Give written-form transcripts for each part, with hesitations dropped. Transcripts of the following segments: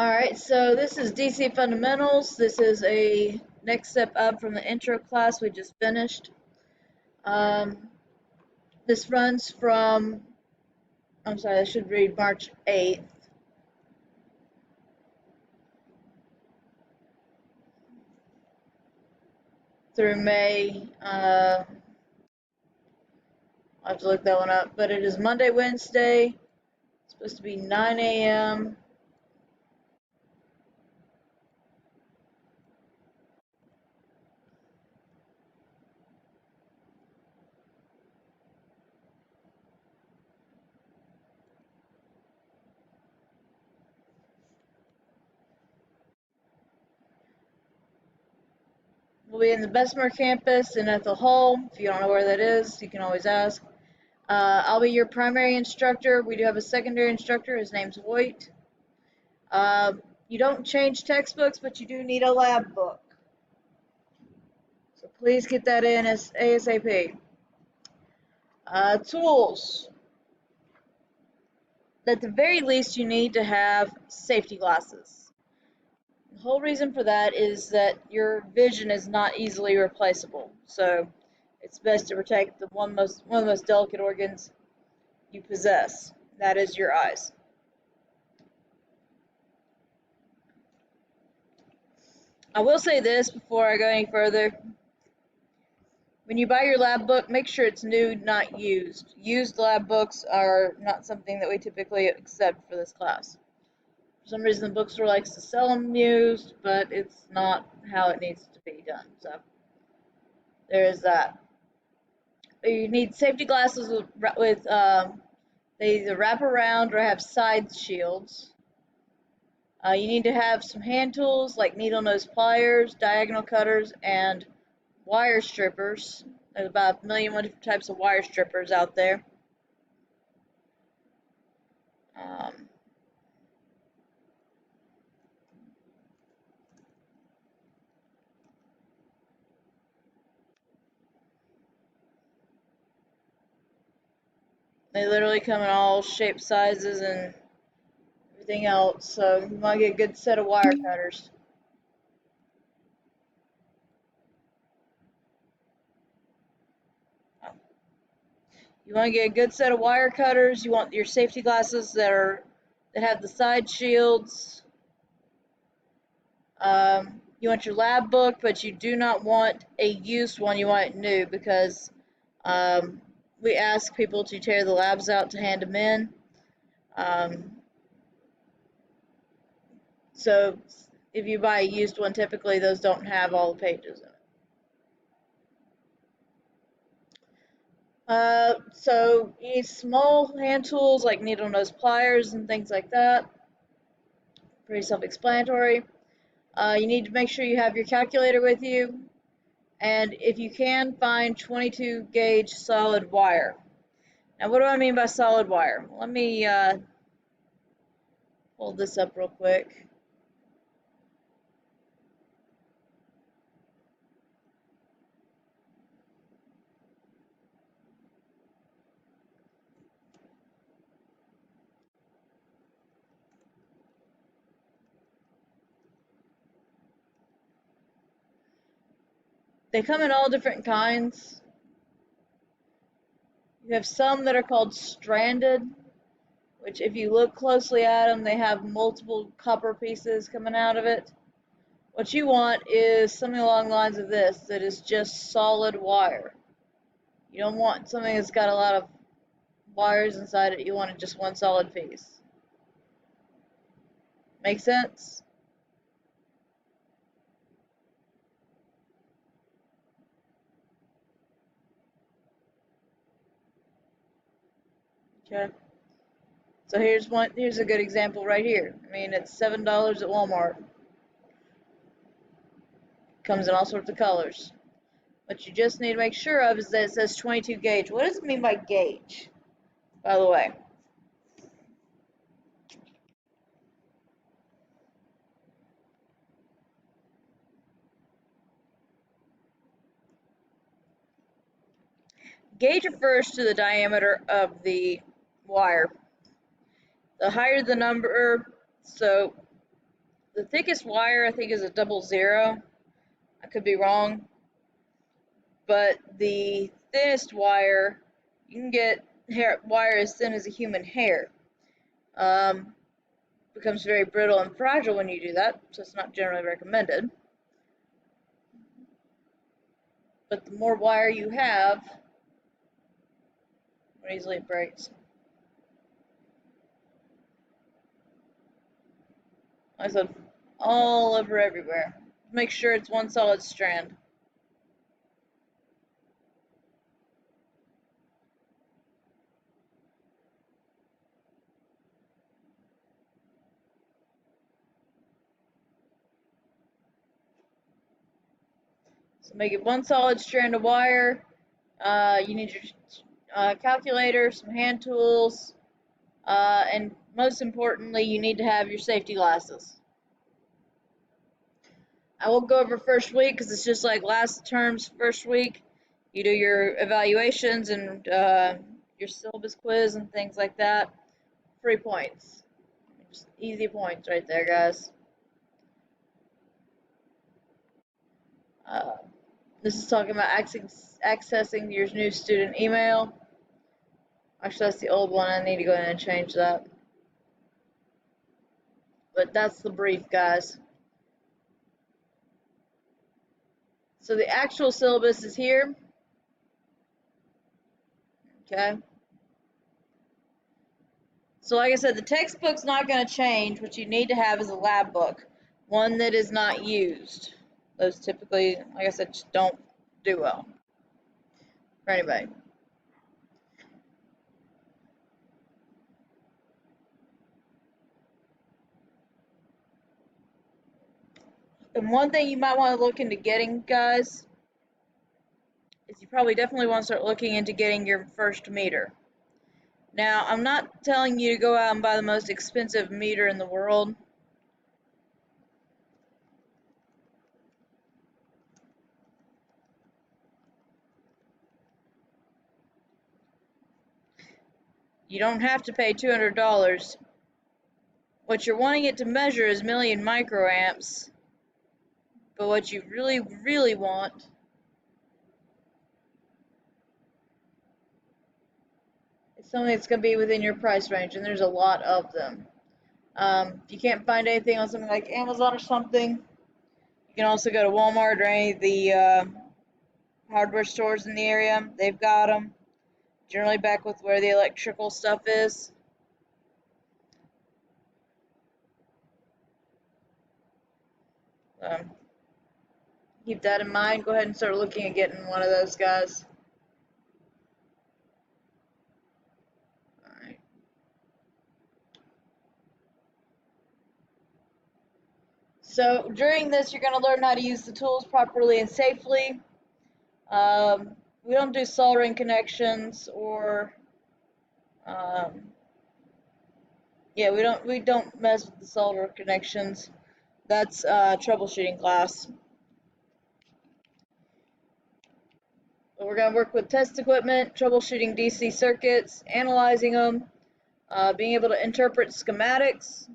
Alright, so this is DC Fundamentals. This is a next step up from the intro class we just finished. Um, this runs from, I'm sorry, I should read March 8th. Through May. I'll have to look that one up. But it is Monday, Wednesday. It's supposed to be 9 a.m. We'll be in the Bessemer campus in Ethel Hall. If you don't know where that is, you can always ask. I'll be your primary instructor. We do have a secondary instructor. His name's Hoyt. You don't change textbooks, but you do need a lab book. So please get that in as ASAP. Tools. At the very least, you need to have safety glasses. The whole reason for that is that your vision is not easily replaceable. So it's best to protect one of the most delicate organs you possess. That is your eyes. I will say this before I go any further. When you buy your lab book, make sure it's new, not used. Used lab books are not something that we typically accept for this class. For some reason, the bookstore likes to sell them used, but it's not how it needs to be done. So there is that. You need safety glasses with they either wrap around or have side shields. You need to have some hand tools like needle nose pliers, diagonal cutters, and wire strippers. There's about 1,000,001 different types of wire strippers out there. They literally come in all shapes, sizes, and everything else. So you want to get a good set of wire cutters. You want to get a good set of wire cutters. You want your safety glasses that have the side shields. You want your lab book, but you do not want a used one. You want it new because we ask people to tear the labs out to hand them in. So if you buy a used one, typically those don't have all the pages in it. So you need small hand tools like needle nose pliers and things like that. Pretty self-explanatory. You need to make sure you have your calculator with you, and if you can, find 22 gauge solid wire. Now, what do I mean by solid wire? Let me pull this up real quick. They come in all different kinds. You have some that are called stranded, which if you look closely at them, they have multiple copper pieces coming out of it. What you want is something along the lines of this, that is just solid wire. You don't want something that's got a lot of wires inside it. You want just one solid piece. Make sense? Okay. So here's a good example right here. I mean, it's $7 at Walmart. Comes in all sorts of colors. What you just need to make sure of is that it says 22 gauge. What does it mean by gauge, by the way? Gauge refers to the diameter of the wire. The higher the number, so The thickest wire I think is a 00. I could be wrong, but the thinnest wire, you can get wire as thin as a human hair. Becomes very brittle and fragile when you do that, so it's not generally recommended. But the more wire you have, the more easily it breaks. Like I said, all over everywhere. Make sure it's one solid strand. So make it one solid strand of wire. You need your calculator, some hand tools, and most importantly, you need to have your safety glasses. I will go over first week because it's just like last term's first week. You do your evaluations and your syllabus quiz and things like that. 3 points. Just easy points right there, guys. This is talking about accessing your new student email. Actually, that's the old one. I need to go in and change that. But that's the brief, guys. So the actual syllabus is here. Okay. So like I said, the textbook's not going to change. What you need to have is a lab book, one that is not used. Those typically, like I said, just don't do well for anybody. And one thing you might want to look into getting, guys, is you probably definitely want to start looking into getting your first meter. Now, I'm not telling you to go out and buy the most expensive meter in the world. You don't have to pay $200. What you're wanting it to measure is million microamps, but what you really, really want is something that's going to be within your price range, and there's a lot of them. If you can't find anything on something like Amazon or something, you can also go to Walmart or any of the hardware stores in the area. They've got them. Generally back with where the electrical stuff is. Keep that in mind. Go ahead and start looking at getting one of those, guys. Alright. So during this, you're going to learn how to use the tools properly and safely. We don't do soldering connections or yeah, we don't mess with the solder connections. That's troubleshooting class. But we're going to work with test equipment, troubleshooting DC circuits, analyzing them, being able to interpret schematics,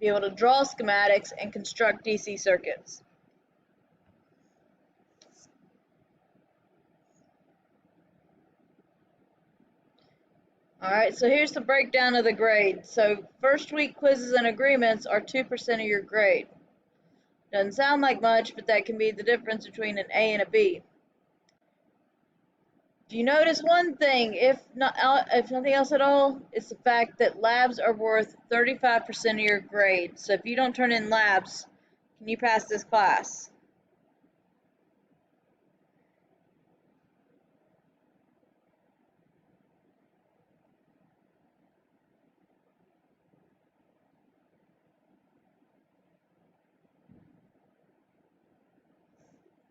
be able to draw schematics, and construct DC circuits. Alright, so here's the breakdown of the grade. So first week quizzes and agreements are 2% of your grade. Doesn't sound like much, but that can be the difference between an A and a B. If you notice one thing, if nothing else at all, it's the fact that labs are worth 35% of your grade. So if you don't turn in labs, can you pass this class?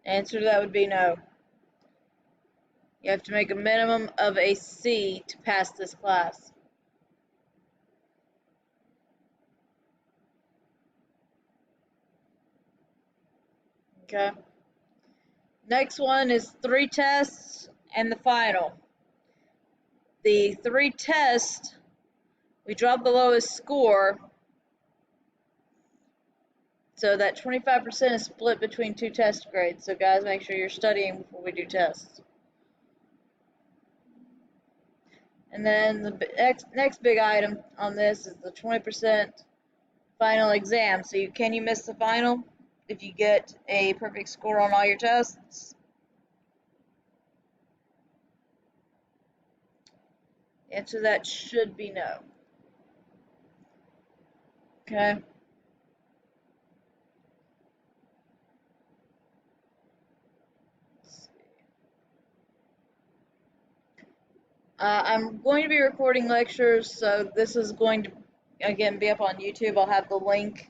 Answer to that would be no. You have to make a minimum of a C to pass this class. Okay. Next one is 3 tests and the final. The 3 tests We drop the lowest score, so that 25% is split between 2 test grades. So guys, make sure you're studying before we do tests. And then the next big item on this is the 20% final exam. So can you miss the final if you get a perfect score on all your tests? The answer to that should be no. Okay. I'm going to be recording lectures, so this is going to, again, be up on YouTube. I'll have the link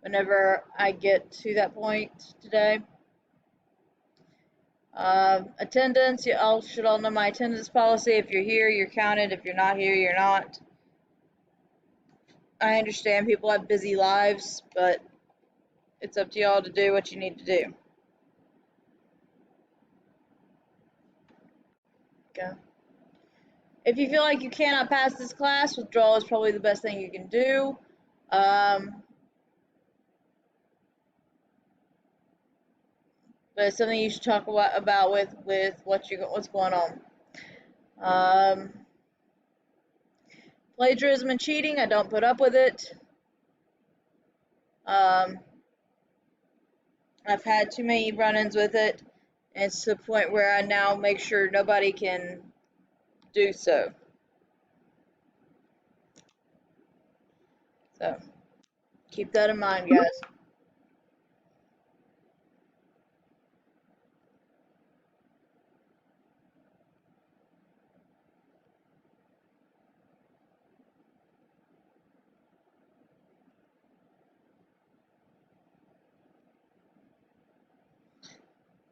whenever I get to that point today. Attendance, you all should all know my attendance policy. If you're here, you're counted. If you're not here, you're not. I understand people have busy lives, but it's up to y'all to do what you need to do. Okay. If you feel like you cannot pass this class, withdrawal is probably the best thing you can do. But it's something you should talk about with what's going on. Plagiarism and cheating, I don't put up with it. I've had too many run-ins with it, and it's to the point where I now make sure nobody can do so. So keep that in mind, guys.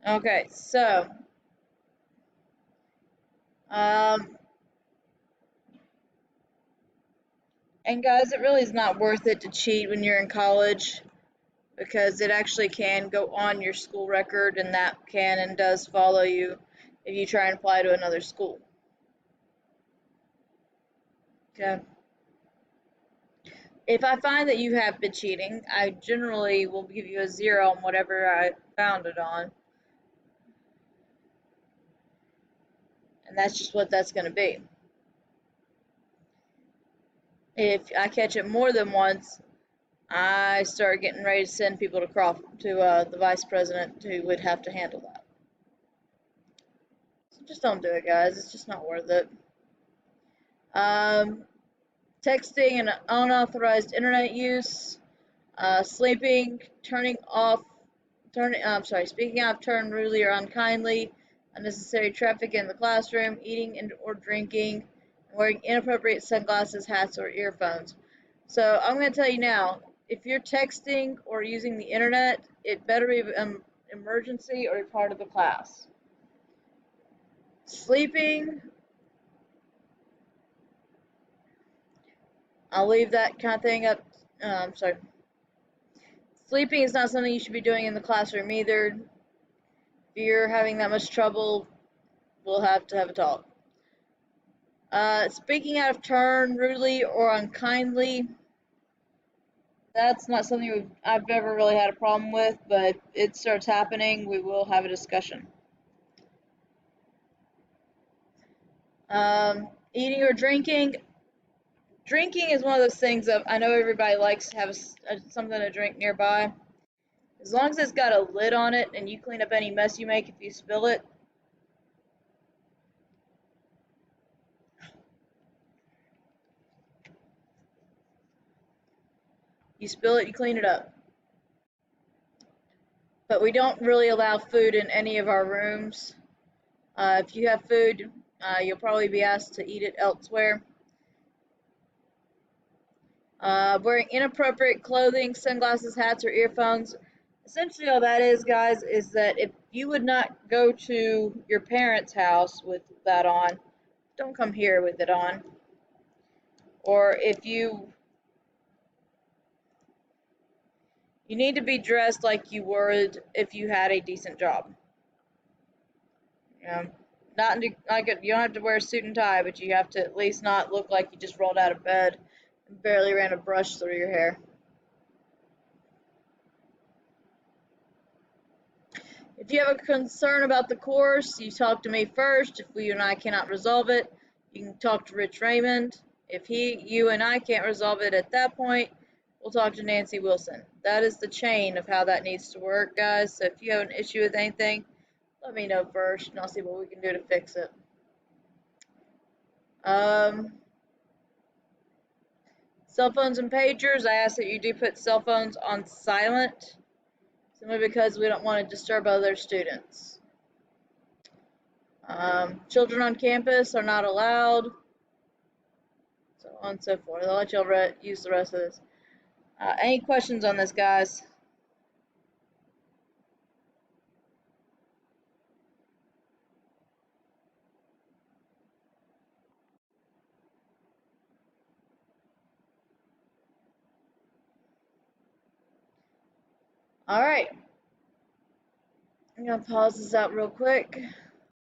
Okay, so and guys, it really is not worth it to cheat when you're in college, because it actually can go on your school record, and that can and does follow you if you try and apply to another school. Okay. If I find that you have been cheating, I generally will give you a 0 on whatever I found it on. And that's just what that's going to be. If I catch it more than once, I start getting ready to send people to the vice president who would have to handle that. So just don't do it, guys. It's just not worth it. Texting and unauthorized internet use, sleeping, speaking out of turn rudely or unkindly, unnecessary traffic in the classroom, eating or drinking, wearing inappropriate sunglasses, hats, or earphones. So I'm going to tell you now, if you're texting or using the internet, it better be an emergency or a part of the class. Sleeping, I'll leave that kind of thing up. Sleeping is not something you should be doing in the classroom either. If you're having that much trouble, we'll have to have a talk. Speaking out of turn, rudely or unkindly, that's not something I've ever really had a problem with, but if it starts happening, we will have a discussion. Eating or drinking. Drinking is one of those things that I know everybody likes to have something to drink nearby. As long as it's got a lid on it and you clean up any mess you make if you spill it. You spill it, you clean it up. But we don't really allow food in any of our rooms. If you have food, you'll probably be asked to eat it elsewhere. Wearing inappropriate clothing, sunglasses, hats, or earphones. Essentially all that is, guys, is that if you would not go to your parents' house with that on, don't come here with it on. Or if you need to be dressed like you would if you had a decent job. Not like you don't have to wear a suit and tie, but you have to at least not look like you just rolled out of bed and barely ran a brush through your hair. If you have a concern about the course, you talk to me first. If you and I cannot resolve it, you can talk to Rich Raymond. If you and I can't resolve it at that point, we'll talk to Nancy Wilson. That is the chain of how that needs to work, guys. So if you have an issue with anything, let me know first, and I'll see what we can do to fix it. Cell phones and pagers, I ask that you do put cell phones on silent, simply because we don't want to disturb other students. Children on campus are not allowed, so on and so forth. I'll let y'all use the rest of this. Any questions on this, guys? All right. I'm going to pause this out real quick.